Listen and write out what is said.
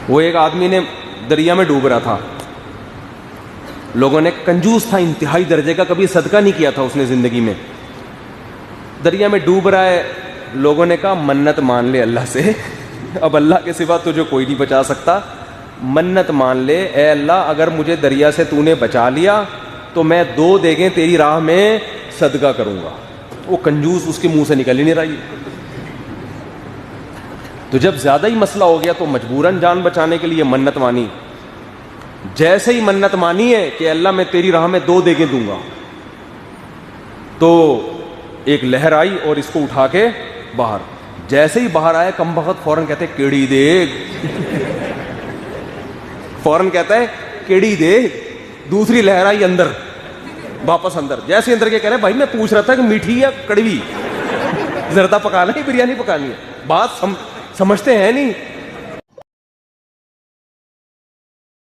وہ ایک آدمی نے دریا میں ڈوب رہا تھا, لوگوں نے, کنجوس تھا انتہائی درجے کا, کبھی صدقہ نہیں کیا تھا اس نے زندگی میں, دریا میں ڈوب رہا ہے. لوگوں نے کہا منت مان لے اللہ سے, اب اللہ کے سوا تجھے کوئی نہیں بچا سکتا, منت مان لے, اے اللہ اگر مجھے دریا سے تو نے بچا لیا تو میں 2 دیگیں تیری راہ میں صدقہ کروں گا. وہ کنجوس, اس کے منہ سے نکل ہی نہیں رہی. تو جب زیادہ ہی مسئلہ ہو گیا تو مجبوراً جان بچانے کے لیے منت مانی. جیسے ہی منت مانی ہے کہ اللہ میں تیری راہ میں 2 دیگیں دوں گا, تو ایک لہر آئی اور اس کو اٹھا کے باہر. جیسے ہی باہر آیا کم بخت فوراً کہتے ہیں کیڑی دیگ, فوراً کہتا ہے کیڑی دیگ. دوسری لہر آئی اندر, واپس اندر. جیسے اندر کے کہہ رہے بھائی میں پوچھ رہا تھا کہ میٹھی یا کڑوی, زردہ پکانا ہے بریانی پکانی ہے, بات سمجھتے ہیں نہیں.